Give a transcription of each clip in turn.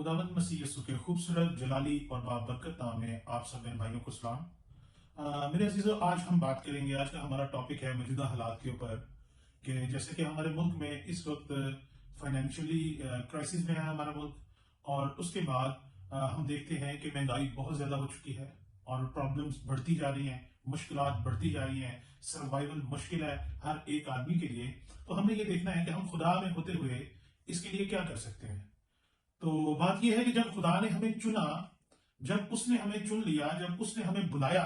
खुदावंद मसीह यीशु के खूबसूरत जलाली और बाबरकत नाम में आप सब मेरे भाइयों को सलाम। मेरे अजीजों, आज हम बात करेंगे। आज का हमारा टॉपिक है मौजूदा हालात के ऊपर कि जैसे कि हमारे मुल्क में इस वक्त फाइनेंशियली क्राइसिस में है हमारा मुल्क, और उसके बाद हम देखते हैं कि महंगाई बहुत ज़्यादा हो चुकी है और प्रॉब्लम्स बढ़ती जा रही हैं, मुश्किलात बढ़ती जा रही हैं, सर्वाइवल मुश्किल है हर एक आदमी के लिए। तो हमें ये देखना है कि हम खुदा में होते हुए इसके लिए क्या कर सकते हैं। तो बात यह है कि जब खुदा ने हमें चुना, जब उसने हमें चुन लिया, जब उसने हमें बुलाया,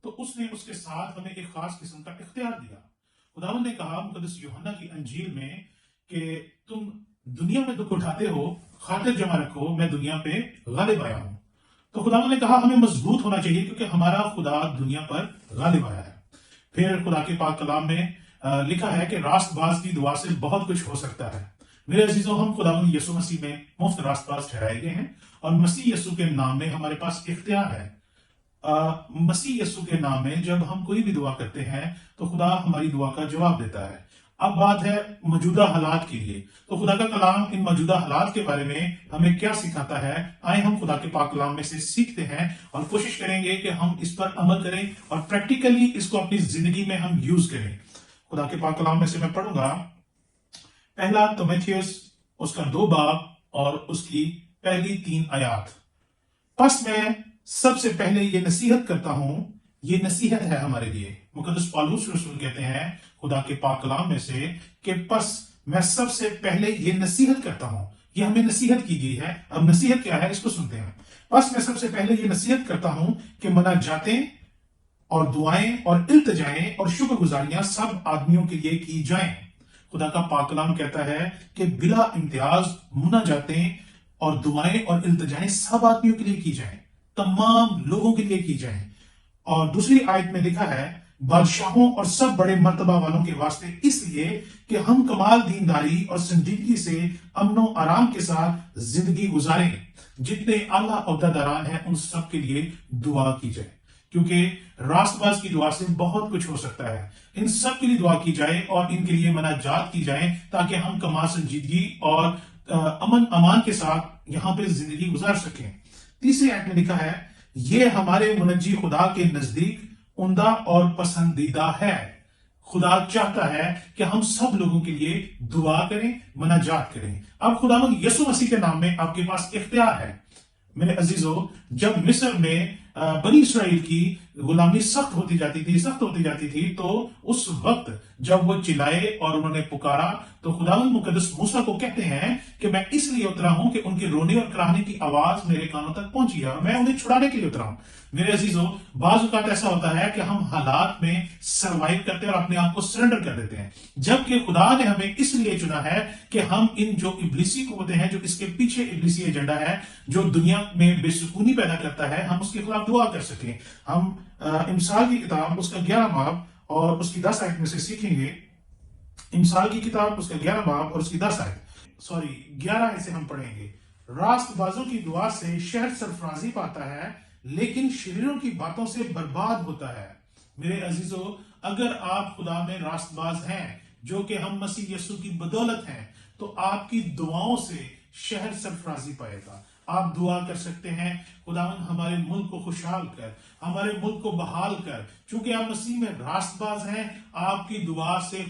तो उसने उसके साथ हमें एक खास किस्म का इख्तियार दिया। खुदावंद ने कहा मुकद्दस यूहन्ना की अंजील में कि तुम दुनिया में दुख उठाते हो, खातिर जमा रखो, मैं दुनिया पे गालिब आया हूं। तो खुदावंद ने कहा हमें मजबूत होना चाहिए क्योंकि हमारा खुदा दुनिया पर गालिब आया है। फिर खुदा के पाक कलाम में लिखा है कि रास्तबाज की दुआ से बहुत कुछ हो सकता है। मेरे अजीजों, हम खुदावंद यीशु मसीह में मुफ्त रास्तबाज ठहराए गए हैं और मसीह यीशु के नाम में हमारे पास इख्तियार है। मसीह यीशु के नाम में जब हम कोई भी दुआ करते हैं तो खुदा हमारी दुआ का जवाब देता है। अब बात है मौजूदा हालात के लिए। तो खुदा का कलाम इन मौजूदा हालात के बारे में हमें क्या सिखाता है, आए हम खुदा के पाक कलाम में से सीखते हैं और कोशिश करेंगे कि हम इस पर अमल करें और प्रैक्टिकली इसको अपनी जिंदगी में हम यूज करें। खुदा के पाक कलाम में से मैं पढ़ूंगा पहला तीमुथियुस उसका 2 बाब और उसकी पहली 3 आयात। बस मैं सबसे पहले ये नसीहत करता हूं, ये नसीहत है हमारे लिए। मुकद्दस पौलुस रसूल कहते हैं खुदा के पाक कलाम में से कि बस मैं सबसे पहले ये नसीहत करता हूं। ये हमें नसीहत की गई है। अब नसीहत क्या है इसको सुनते हैं। बस मैं सबसे पहले ये नसीहत करता हूं कि मनाजातें और दुआएं और इल्तिजाएं और शुक्रगुजारियां सब आदमियों के लिए की जाएं। खुदा का पाक कलाम कहता है कि बिला इम्तियाज मुनाजातें और दुआएं और इल्तिजाएं सब आदमियों के लिए की जाएं, तमाम लोगों के लिए की जाएं। और दूसरी आयत में लिखा है बादशाहों और सब बड़े मर्तबा वालों के वास्ते, इसलिए कि हम कमाल दीनदारी और संजीदगी से अमनो आराम के साथ जिंदगी गुजारें। जितने आला ओहदेदारान हैं उन सब के लिए दुआ की जाए, क्योंकि रास्तबाज की दुआ से बहुत कुछ हो सकता है। इन सब के लिए दुआ की जाए और इनके लिए मनाजात की जाए ताकि हम कमाल संजीदगी और अमन अमान के साथ यहां पे जिंदगी गुजार सकें। तीसरी आयत में लिखा है ये हमारे मुनज्जी खुदा के नजदीक उम्दा और पसंदीदा है। खुदा चाहता है कि हम सब लोगों के लिए दुआ करें, मनाजात करें। अब खुदावंद यीशु मसीह के नाम में आपके पास इख्तियार है। मेरे अजीजों, जब मिस्र में बनी इसराइल की गुलामी सख्त होती जाती थी, तो उस वक्त जब वो चिल्लाए और उन्होंने पुकारा तो खुदावंद मुकद्दस मूसा को कहते हैं कि मैं इसलिए उतरा हूं कि उनके रोने और कराहने की आवाज मेरे कानों तक पहुंची है और मैं उन्हें छुड़ाने के लिए उतरा हूं। मेरे अजीजों, बाज़ औक़ात ऐसा होता है कि हम हालात में सर्वाइव करते हैं और अपने आप को सरेंडर कर देते हैं, जबकि खुदा ने हमें इसलिए चुना है कि हम इन जो इब्लीसी कुव्वतें हैं, जो इसके पीछे इब्लीसी एजेंडा है, जो दुनिया में बेसुकूनी पैदा करता है, हम उसके खिलाफ दुआ कर सकें। हम इमसाल की किताब उसका 11 बाब और उसकी 10 आयत में से सीखेंगे। इमसाल की किताब उसका 11 बाब और उसकी 10 आयत, 11 आयत से हम पढ़ेंगे। रास्तबाजों की दुआ से शहर सरफराजी पाता है, लेकिन शरीरों की बातों से बर्बाद होता है। मेरे अजीजों, अगर आप खुदा में रास्तबाज हैं, जो कि हम मसीह यीशु की बदौलत हैं, तो आपकी दुआओं से शहर सरफराजी पाएगा। आप दुआ कर सकते हैं खुदावंद हमारे मुल्क को खुशहाल कर, हमारे मुल्क को बहाल कर। चूंकि आप मसीह में रास्तबाज हैं, आपकी दुआ से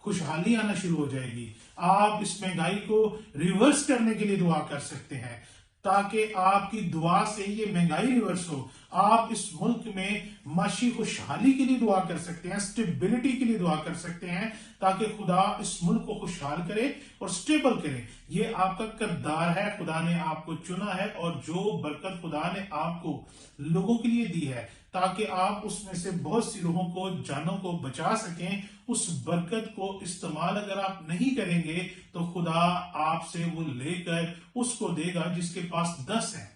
खुशहाली आना शुरू हो जाएगी। आप इस महंगाई को रिवर्स करने के लिए दुआ कर सकते हैं ताकि आपकी दुआ से ये महंगाई रिवर्स हो। आप इस मुल्क में माशी खुशहाली के लिए दुआ कर सकते हैं, स्टेबिलिटी के लिए दुआ कर सकते हैं ताकि खुदा इस मुल्क को खुशहाल करे और स्टेबल करे। ये आपका किरदार है। खुदा ने आपको चुना है और जो बरकत खुदा ने आपको लोगों के लिए दी है ताकि आप उसमें से बहुत सी लोगों को, जानों को बचा सकें, उस बरकत को इस्तेमाल अगर आप नहीं करेंगे तो खुदा आपसे वो लेकर उसको देगा जिसके पास 10 है।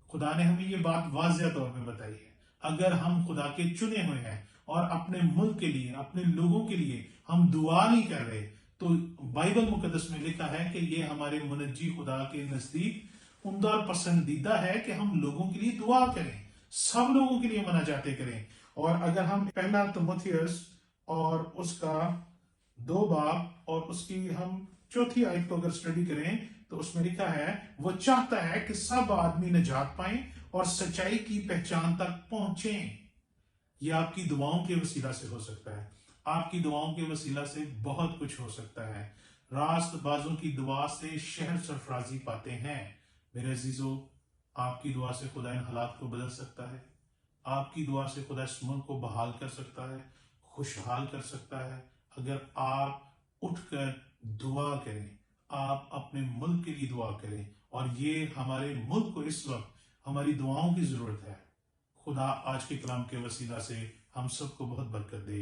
खुदा ने हमें ये बात वाज़ेह तौर पे बताई है। अगर हम खुदा के चुने हुए हैं और अपने मुल्क के लिए, अपने लोगों के लिए हम दुआ नहीं कर रहे, तो बाइबल मुकद्दस में लिखा है कि ये हमारे मुनज्जी खुदा के नजदीक उम्दा और पसंदीदा है कि हम लोगों के लिए दुआ करें, सब लोगों के लिए मनाजातें करें। और अगर हम पहला तीमुथियुस और उसका 2 बाब और उसकी हम चौथी आयत को अगर स्टडी करें تو اس میں لکھا ہے وہ چاہتا ہے کہ سب آدمی نجات پائیں اور سچائی کی پہچان تک پہنچیں۔ یہ آپ کی دعاؤں کے وسیلہ سے ہو سکتا ہے، آپ کی دعاؤں کے وسیلہ سے بہت کچھ ہو سکتا ہے۔ راست بازوں کی دعا سے شہر سرفرازی پاتے ہیں۔ میرے عزیزو، آپ کی دعا سے خدا ان حالات کو بدل سکتا ہے، آپ کی دعا سے خدا اس ملک کو بحال کر سکتا ہے، خوشحال کر سکتا ہے۔ اگر آپ اٹھ کر دعا کریں، آپ اپنے ملک کے لیے دعا کریں، اور یہ ہمارے ملک کو اس وقت ہماری دعاؤں کی ضرورت ہے۔ خدا آج کے کلام کے وسیلہ سے ہم سب کو بہت برکت دے۔